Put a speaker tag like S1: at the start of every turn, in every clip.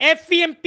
S1: FEMP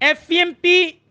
S1: FEMP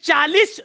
S1: 40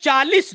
S1: 40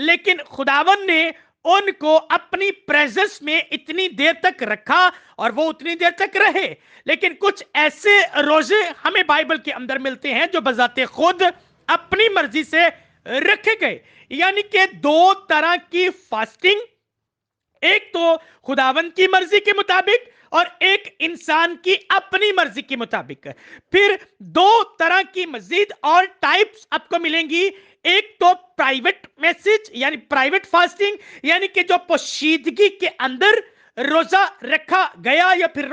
S1: لیکن خداون نے ان کو اپنی پریزنس میں اتنی دیر تک رکھا اور وہ اتنی دیر تک رہے. لیکن کچھ ایسے روزے ہمیں بائبل کے اندر ملتے ہیں جو بذات خود اپنی مرضی سے رکھے گئے. یعنی کہ دو طرح کی فاسٹنگ، ایک تو خداوند کی مرضی کے مطابق اور ایک انسان کی اپنی مرضی کے مطابق. پھر دو طرح کی مزید اور ٹائپس آپ کو ملیں گی. ایک تو پرائیویٹ میسج یعنی پرائیویٹ فاسٹنگ، یعنی کہ جو پوشیدگی کے اندر روزہ رکھا گیا یا پھر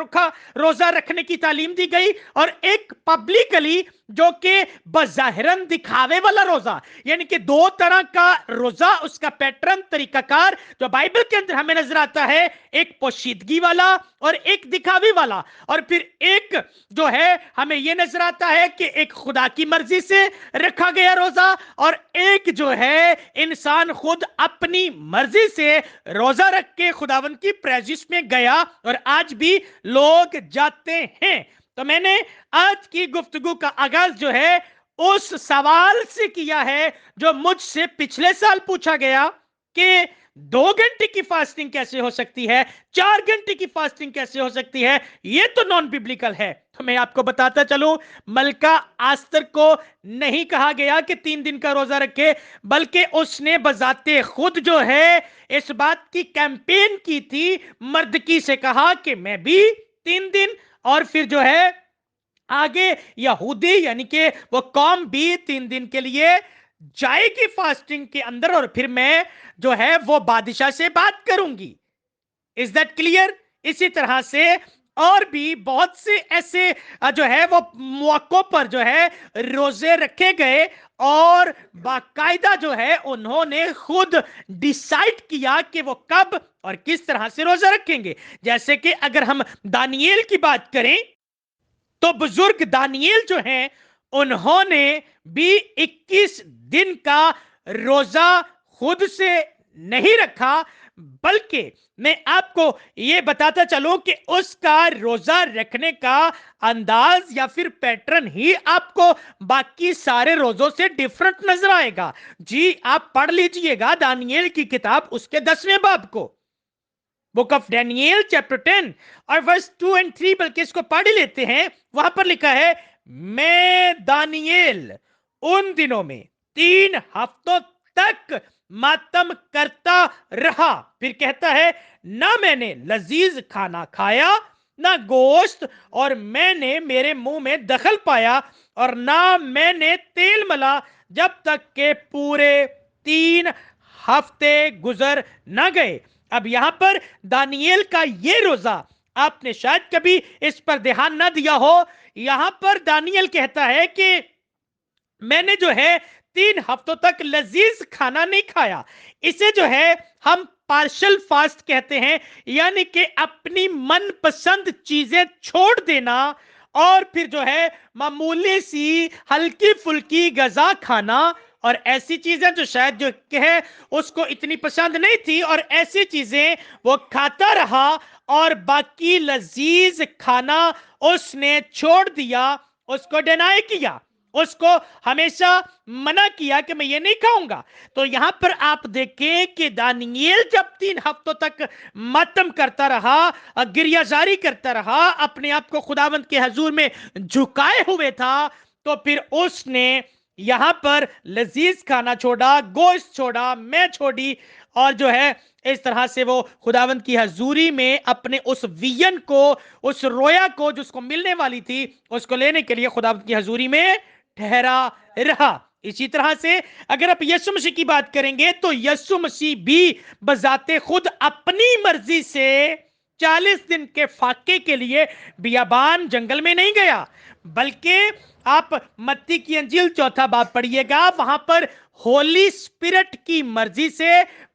S1: روزہ رکھنے کی تعلیم دی گئی، اور ایک پبلکلی جو کہ بظاہراً دکھاوے والا روزہ. یعنی کہ دو طرح کا روزہ، اس کا پیٹرن، طریقہ کار جو بائبل کے اندر ہمیں نظر آتا ہے، ایک پوشیدگی والا اور ایک دکھاوے والا. اور پھر ایک جو ہے ہمیں یہ نظر آتا ہے کہ ایک خدا کی مرضی سے رکھا گیا روزہ، اور ایک جو ہے انسان خود اپنی مرضی سے روزہ رکھ کے خداوند کی پریزنس میں گیا، اور آج بھی لوگ جاتے ہیں. تو میں نے آج کی گفتگو کا آغاز جو ہے اس سوال سے کیا ہے جو مجھ سے پچھلے سال پوچھا گیا کہ 2 گھنٹے کی فاسٹنگ کیسے ہو سکتی ہے، 4 گھنٹے کی فاسٹنگ کیسے ہو سکتی ہے، یہ تو نان بیبلیکل ہے. تو میں آپ کو بتاتا چلوں، ملکہ آستر کو نہیں کہا گیا کہ 3 دن کا روزہ رکھے، بلکہ اس نے بذات خود جو ہے اس بات کی کیمپین کی تھی. مردکی سے کہا کہ میں بھی 3 دن، اور پھر جو ہے آگے یہودی یعنی کہ وہ قوم بھی 3 دن کے لیے جائے گی فاسٹنگ کے اندر، اور پھر میں جو ہے وہ بادشاہ سے بات کروں گی. Is that clear? اسی طرح سے اور بھی بہت سے ایسے جو ہے وہ موقعوں پر جو ہے روزے رکھے گئے، اور باقاعدہ جو ہے انہوں نے خود ڈیسائیڈ کیا کہ وہ کب اور کس طرح سے روزہ رکھیں گے. جیسے کہ اگر ہم دانییل کی بات کریں تو بزرگ دانییل جو ہیں انہوں نے بھی 21 دن کا روزہ خود سے نہیں رکھا، بلکہ میں آپ کو یہ بتاتا چلوں کہ اس کا روزہ رکھنے کا انداز یا پھر پیٹرن ہی آپ کو باقی سارے روزوں سے ڈیفرنٹ نظر آئے گا. جی آپ پڑھ لیجئے گا دانییل کی کتاب اس کے 10ویں باب کو، بک آف ڈینیل چیپٹر 10 اور ورس 2 اور 3، بلکہ اس کو پڑھ لیتے ہیں. وہاں پر لکھا ہے، میں دانییل ان دنوں میں 3 ہفتوں تک ماتم کرتا رہا. پھر کہتا ہے، نہ میں نے لذیذ کھانا کھایا نہ گوشت، اور میں نے میرے منہ میں دخل پایا، اور نہ میں نے تیل ملا، جب تک کہ پورے 3 ہفتے گزر نہ گئے. اب یہاں پر دانییل کا یہ روزہ آپ نے شاید کبھی اس پر دھیان نہ دیا ہو. یہاں پر دانییل کہتا ہے کہ میں نے جو ہے 3 ہفتوں تک لذیذ کھانا نہیں کھایا. اسے جو ہے ہم پارشل فاسٹ کہتے ہیں، یعنی کہ اپنی من پسند چیزیں چھوڑ دینا، اور پھر جو ہے معمولی سی ہلکی پھلکی غذا کھانا، اور ایسی چیزیں جو شاید جو کہ اس کو اتنی پسند نہیں تھی، اور ایسی چیزیں وہ کھاتا رہا، اور باقی لذیذ کھانا اس نے چھوڑ دیا، اس کو ڈینائی کیا، اس کو ہمیشہ منع کیا کہ میں یہ نہیں کھاؤں گا. تو یہاں پر آپ دیکھیں کہ دانییل جب 3 ہفتوں تک ماتم کرتا رہا، گریہ زاری کرتا رہا، اپنے آپ کو خداوند کے حضور میں جھکائے ہوئے تھا، تو پھر اس نے یہاں پر لذیذ کھانا چھوڑا، گوشت چھوڑا، میں چھوڑی، اور جو ہے اس طرح سے وہ خداوند کی حضوری میں اپنے اس ویژن کو، اس رویا کو جس کو ملنے والی تھی، اس کو لینے کے لیے خداوند کی حضوری میں ٹھہرا رہا. اسی طرح سے اگر آپ یسوع مسیح کی بات کریں گے تو یسوع مسیح بھی بذات خود اپنی مرضی سے 40 دن کے فاقے کے لیے بیابان جنگل میں نہیں گیا، بلکہ آپ متی کی انجیل 4 باب پڑھیے گا، وہاں پر ہولی اسپرٹ کی مرضی سے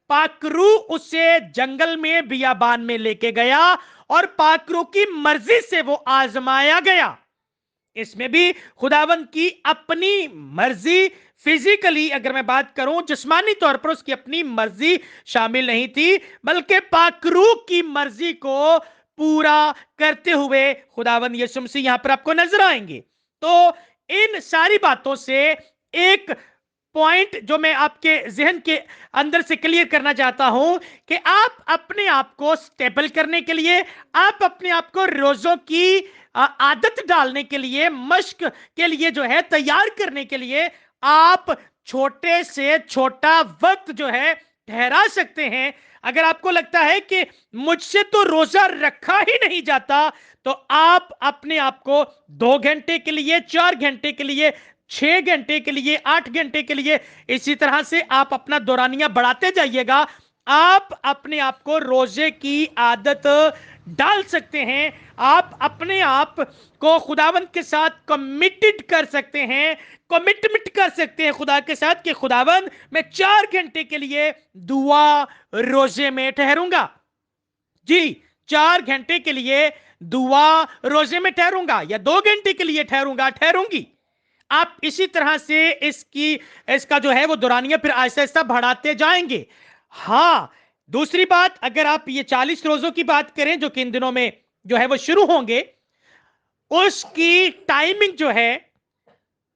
S1: پاک روح اسے جنگل میں بیابان میں لے کے گیا، اور پاک روح کی مرضی سے وہ آزمایا گیا. اس میں بھی خداوند کی اپنی مرضی، فزیکلی اگر میں بات کروں جسمانی طور پر اس کی اپنی مرضی شامل نہیں تھی، بلکہ پاک روح کی مرضی کو پورا کرتے ہوئے خداوند یسوع مسیح یہاں پر آپ کو نظر آئیں گے. تو ان ساری باتوں سے ایک پوائنٹ جو میں آپ کے ذہن کے اندر سے کلیئر کرنا چاہتا ہوں کہ آپ اپنے آپ کو سٹیبل کرنے کے لیے، آپ اپنے آپ کو روزوں کی عادت ڈالنے کے لیے، مشق کے لیے جو ہے تیار کرنے کے لیے، آپ چھوٹے سے چھوٹا وقت جو ہے ٹھہرا سکتے ہیں۔ اگر آپ کو لگتا ہے کہ مجھ سے تو روزہ رکھا ہی نہیں جاتا، تو آپ اپنے آپ کو 2 گھنٹے کے لیے، 4 گھنٹے کے لیے، 6 گھنٹے کے لیے، 8 گھنٹے کے لیے، اسی طرح سے آپ اپنا دورانیہ بڑھاتے جائیے گا۔ آپ اپنے آپ کو روزے کی عادت ڈال سکتے ہیں۔ آپ اپنے آپ کو خداوند کے ساتھ کمیٹڈ کر سکتے ہیں، کمٹمنٹ کر سکتے ہیں خدا کے ساتھ کہ خداوند میں 4 گھنٹے کے لیے دعا روزے میں ٹھہروں گا، جی 4 گھنٹے کے لیے دعا روزے میں ٹھہروں گا، یا 2 گھنٹے کے لیے ٹھہروں گی۔ آپ اسی طرح سے اس کا جو ہے وہ دورانیہ پھر آہستہ آہستہ بڑھاتے جائیں گے۔ ہاں، دوسری بات، اگر آپ یہ 40 روزوں کی بات کریں جو کہ ان دنوں میں جو ہے وہ شروع ہوں گے، اس کی ٹائمنگ جو ہے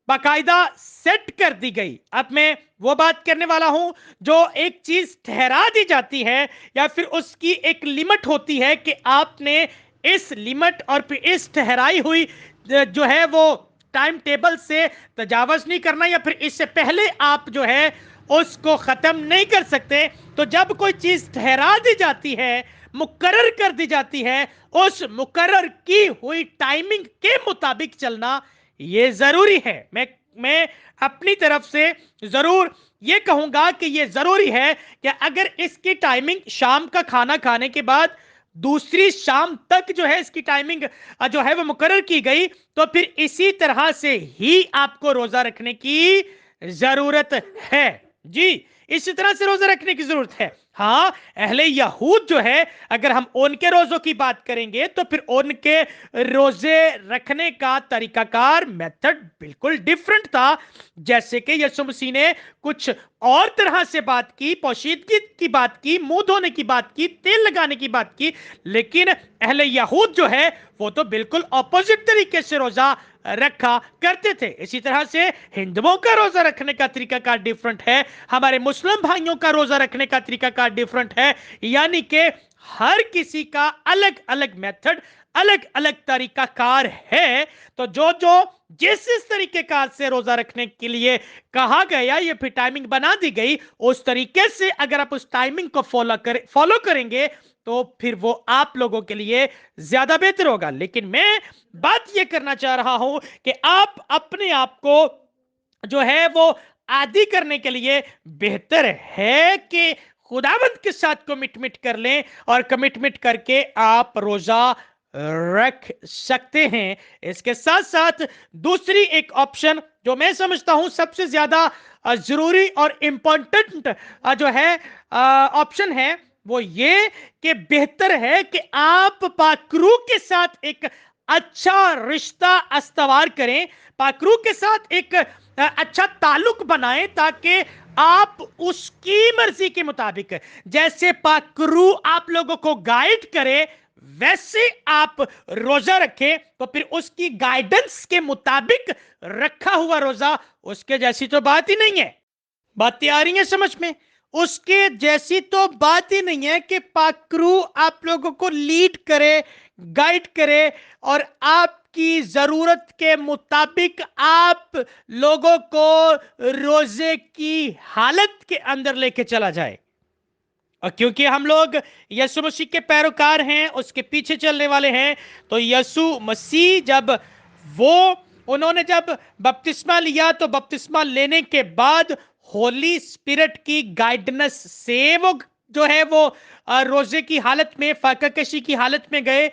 S1: باقاعدہ سیٹ کر دی گئی۔ اب میں وہ بات کرنے والا ہوں، جو ایک چیز ٹھہرا دی جاتی ہے یا پھر اس کی ایک لمٹ ہوتی ہے کہ آپ نے اس لمٹ اور پھر اس ٹھہرائی ہوئی جو ہے وہ ٹائم ٹیبل سے تجاوز نہیں کرنا، یا پھر اس سے پہلے آپ جو ہے اس کو ختم نہیں کر سکتے۔ تو جب کوئی چیز ٹھہرا دی جاتی ہے، مقرر کر دی جاتی ہے، اس مقرر کی ہوئی ٹائمنگ کے مطابق چلنا یہ ضروری ہے۔ میں اپنی طرف سے ضرور یہ کہوں گا کہ یہ ضروری ہے کہ اگر اس کی ٹائمنگ شام کا کھانا کھانے کے بعد دوسری شام تک جو ہے اس کی ٹائمنگ جو ہے وہ مقرر کی گئی، تو پھر اسی طرح سے ہی آپ کو روزہ رکھنے کی ضرورت ہے، جی اسی طرح سے روزہ رکھنے کی ضرورت ہے۔ ہاں، اہل یہود جو ہے، اگر ہم ان کے روزوں کی بات کریں گے تو پھر ان کے روزے رکھنے کا طریقہ کار، میتھڈ بالکل ڈیفرنٹ تھا۔ جیسے کہ یسوع مسیح نے کچھ اور طرح سے بات کی، پوشیدگی کی بات کی، منہ دھونے کی بات کی، تیل لگانے کی بات کی، لیکن اہل یہود جو ہے وہ تو بالکل اپوزٹ طریقے سے روزہ رکھا کرتے تھے۔ اسی طرح سے ہندوؤں کا روزہ رکھنے کا طریقہ کار ڈیفرنٹ ہے، ہمارے مسلم بھائیوں کا روزہ رکھنے کا طریقہ کار ڈیفرنٹ ہے، یعنی کہ ہر کسی کا الگ الگ میتھڈ، الگ الگ طریقہ کار ہے۔ تو جو جس طریقے کار سے روزہ رکھنے کے لیے کہا گیا، یہ پھر ٹائمنگ بنا دی گئی، اس طریقے سے اگر آپ اس ٹائمنگ کو فالو کریں گے تو پھر وہ آپ لوگوں کے لیے زیادہ بہتر ہوگا۔ لیکن میں بات یہ کرنا چاہ رہا ہوں کہ آپ اپنے آپ کو جو ہے وہ عادی کرنے کے لیے بہتر ہے کہ خداوند کے ساتھ کمٹمنٹ کر لیں، اور کمٹمنٹ کر کے آپ روزہ رکھ سکتے ہیں۔ اس کے ساتھ ساتھ دوسری ایک آپشن جو میں سمجھتا ہوں سب سے زیادہ ضروری اور امپورٹنٹ جو ہے آپشن ہے، وہ یہ کہ بہتر ہے کہ آپ پاک روح کے ساتھ ایک اچھا رشتہ استوار کریں، پاک روح کے ساتھ ایک اچھا تعلق بنائیں، تاکہ آپ اس کی مرضی کے مطابق، جیسے پاک روح آپ لوگوں کو گائیڈ کرے ویسے آپ روزہ رکھیں، تو پھر اس کی گائیڈنس کے مطابق رکھا ہوا روزہ اس کے جیسی تو بات ہی نہیں ہے۔ باتیں آ رہی ہیں سمجھ میں؟ اس کے جیسی تو بات ہی نہیں ہے کہ پاک روح آپ لوگوں کو لیڈ کرے، گائیڈ کرے، اور آپ کی ضرورت کے مطابق آپ لوگوں کو روزے کی حالت کے اندر لے کے چلا جائے۔ اور کیونکہ ہم لوگ یسوع مسیح کے پیروکار ہیں، اس کے پیچھے چلنے والے ہیں، تو یسوع مسیح انہوں نے جب بپتسمہ لیا، تو بپتسمہ لینے کے بعد ہولی اسپرٹ کی گائیڈنس سے وہ جو ہے وہ روزے کی حالت میں، فاقہ کشی کی حالت میں گئے۔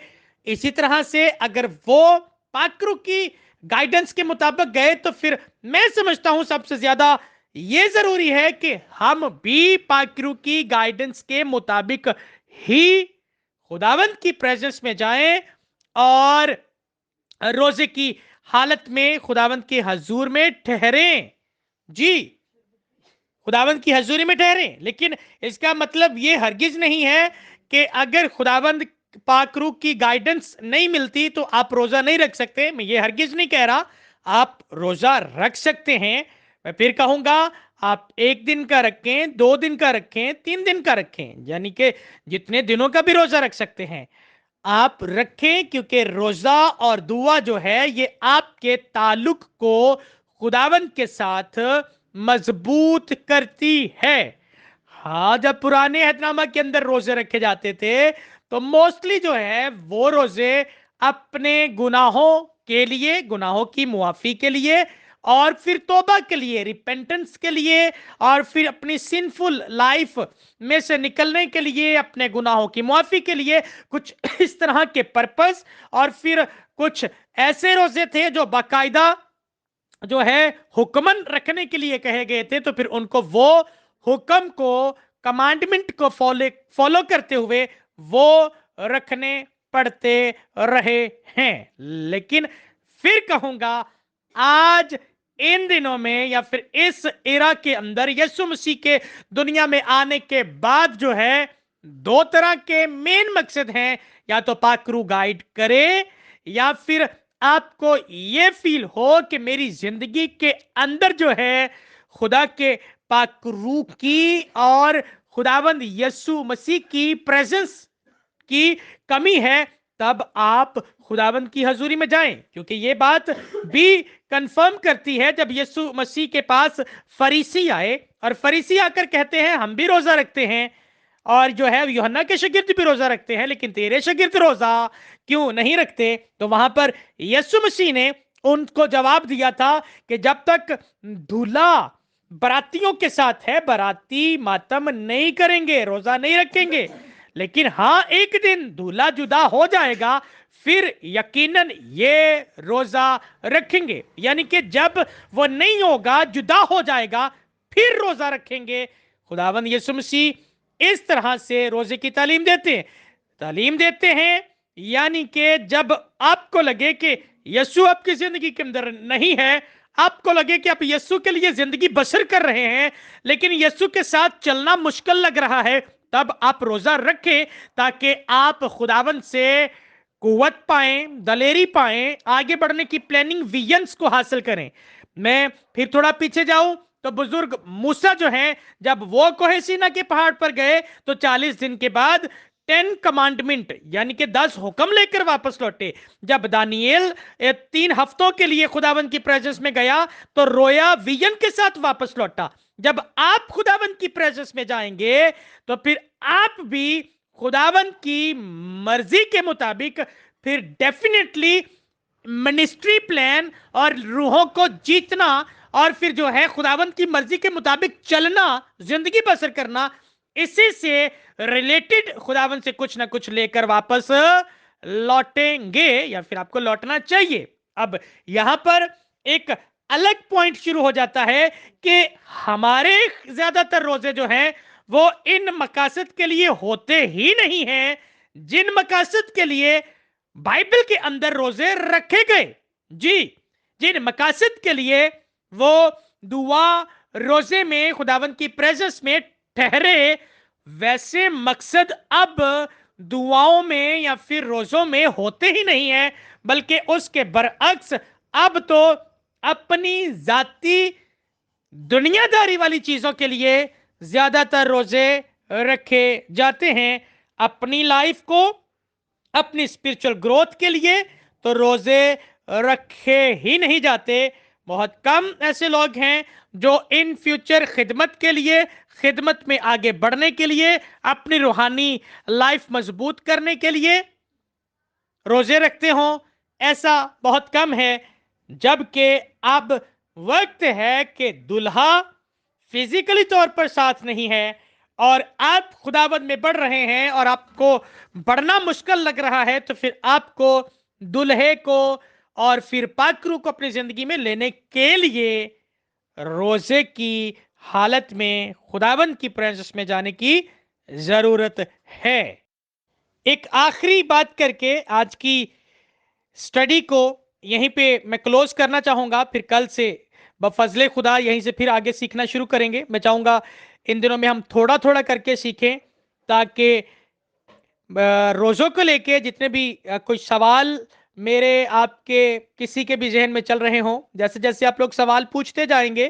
S1: اسی طرح سے اگر وہ پاک روح کی گائیڈنس کے مطابق گئے، تو پھر میں سمجھتا ہوں سب سے زیادہ یہ ضروری ہے کہ ہم بھی پاک روح کی گائیڈنس کے مطابق ہی خداوند کی پریزنس میں جائیں، اور روزے کی حالت میں خداوند کے حضور میں ٹھہریں، جی خداوند کی حضوری میں ٹھہریں۔ لیکن اس کا مطلب یہ ہرگز نہیں ہے کہ اگر خداوند پاک روح کی گائیڈنس نہیں ملتی تو آپ روزہ نہیں رکھ سکتے۔ میں یہ ہرگز نہیں کہہ رہا، آپ روزہ رکھ سکتے ہیں۔ میں پھر کہوں گا، آپ 1 دن کا رکھیں، 2 دن کا رکھیں، 3 دن کا رکھیں، یعنی کہ جتنے دنوں کا بھی روزہ رکھ سکتے ہیں آپ رکھیں، کیونکہ روزہ اور دعا جو ہے یہ آپ کے تعلق کو خداوند کے ساتھ مضبوط کرتی ہے۔ ہاں، جب پرانے عہد نامہ کے اندر روزے رکھے جاتے تھے تو موسٹلی جو ہے وہ روزے اپنے گناہوں کے لیے، گناہوں کی معافی کے لیے، اور پھر توبہ کے لیے، ریپینٹنس کے لیے، اور پھر اپنی سنفل لائف میں سے نکلنے کے لیے، اپنے گناہوں کی معافی کے لیے، کچھ اس طرح کے پرپس، اور پھر کچھ ایسے روزے تھے جو باقاعدہ جو ہے حکمن رکھنے کے لیے کہے گئے تھے، تو پھر ان کو وہ حکم کو، کمانڈمنٹ کو فالو کرتے ہوئے وہ رکھنے پڑتے رہے ہیں۔ لیکن پھر کہوں گا، آج ان دنوں میں یا پھر اس ایرا کے اندر یسوع مسیح کے دنیا میں آنے کے بعد جو ہے 2 طرح کے مین مقصد ہیں، یا تو پاک روح گائیڈ کرے، یا پھر آپ کو یہ فیل ہو کہ میری زندگی کے اندر جو ہے خدا کے پاک روح کی اور خداوند یسوع مسیح کی پریزنس کی کمی ہے، تب آپ خداوند کی حضوری میں جائیں، کیونکہ یہ بات بھی کنفرم کرتی ہے جب یسوع مسیح کے پاس فریسی آئے، اور فریسی آ کر کہتے ہیں ہم بھی روزہ رکھتے ہیں، اور جو ہے یوحنا کے شاگرد بھی روزہ رکھتے ہیں، لیکن تیرے شاگرد روزہ کیوں نہیں رکھتے؟ تو وہاں پر یسوع مسیح نے ان کو جواب دیا تھا کہ جب تک دولہا براتیوں کے ساتھ ہے، براتی ماتم نہیں کریں گے، روزہ نہیں رکھیں گے، لیکن ہاں ایک دن دولہا جدا ہو جائے گا، پھر یقیناً یہ روزہ رکھیں گے، یعنی کہ جب وہ نہیں ہوگا، جدا ہو جائے گا، پھر روزہ رکھیں گے۔ خداوند یسوع مسیح اس طرح سے روزے کی تعلیم دیتے ہیں، یعنی کہ جب آپ کو لگے کہ یسوع آپ کی زندگی کے اندر نہیں ہے، آپ کو لگے کہ آپ یسوع کے لیے زندگی بسر کر رہے ہیں لیکن یسوع کے ساتھ چلنا مشکل لگ رہا ہے، تب آپ روزہ رکھیں تاکہ آپ خداوند سے قوت پائیں، دلیری پائیں، آگے بڑھنے کی پلاننگ، ویژنز کو حاصل کریں۔ میں پھر تھوڑا پیچھے جاؤں تو بزرگ موسیٰ جو ہیں، جب وہ کوہ سینا کے پہاڑ پر گئے تو 40 دن کے بعد 10 کمانڈمنٹ یعنی کہ 10 حکم لے کر واپس لوٹے۔ جب دانیل 3 ہفتوں کے لیے خداوند کی پریزنس میں گیا تو رویا ویژن کے ساتھ واپس لوٹا۔ جب آپ خداوند کی پریزنس میں جائیں گے تو پھر آپ بھی خداوند کی مرضی کے مطابق پھر ڈیفینیٹلی منسٹری پلان اور روحوں کو جیتنا، اور پھر جو ہے خداوند کی مرضی کے مطابق چلنا، زندگی بسر کرنا، اسی سے ریلیٹڈ خداوند سے کچھ نہ کچھ لے کر واپس لوٹیں گے، یا پھر آپ کو لوٹنا چاہیے۔ اب یہاں پر ایک الگ پوائنٹ شروع ہو جاتا ہے کہ ہمارے زیادہ تر روزے جو ہیں وہ ان مقاصد کے لیے ہوتے ہی نہیں ہیں جن مقاصد کے لیے بائبل کے اندر روزے رکھے گئے۔ جی، جن مقاصد کے لیے وہ دعا روزے میں خداوند کی پریزنس میں ٹھہرے، ویسے مقصد اب دعاؤں میں یا پھر روزوں میں ہوتے ہی نہیں ہیں، بلکہ اس کے برعکس اب تو اپنی ذاتی دنیا داری والی چیزوں کے لیے زیادہ تر روزے رکھے جاتے ہیں۔ اپنی لائف کو، اپنی اسپرچل گروتھ کے لیے تو روزے رکھے ہی نہیں جاتے۔ بہت کم ایسے لوگ ہیں جو ان فیوچر خدمت کے لیے، خدمت میں آگے بڑھنے کے لیے، اپنی روحانی لائف مضبوط کرنے کے لیے روزے رکھتے ہوں، ایسا بہت کم ہے۔ جبکہ اب وقت ہے کہ دلہا فزیکلی طور پر ساتھ نہیں ہے اور آپ خداوند میں بڑھ رہے ہیں اور آپ کو بڑھنا مشکل لگ رہا ہے، تو پھر آپ کو دلہے کو اور پھر پاک روح کو اپنی زندگی میں لینے کے لیے روزے کی حالت میں خداوند کی پریزنس میں جانے کی ضرورت ہے۔ ایک آخری بات کر کے آج کی سٹڈی کو یہیں پہ میں کلوز کرنا چاہوں گا، پھر کل سے بفضل خدا یہیں سے پھر آگے سیکھنا شروع کریں گے۔ میں چاہوں گا ان دنوں میں ہم تھوڑا تھوڑا کر کے سیکھیں، تاکہ روزوں کو لے کے جتنے بھی کچھ سوال میرے آپ کے کسی کے بھی ذہن میں چل رہے ہوں، جیسے جیسے آپ لوگ سوال پوچھتے جائیں گے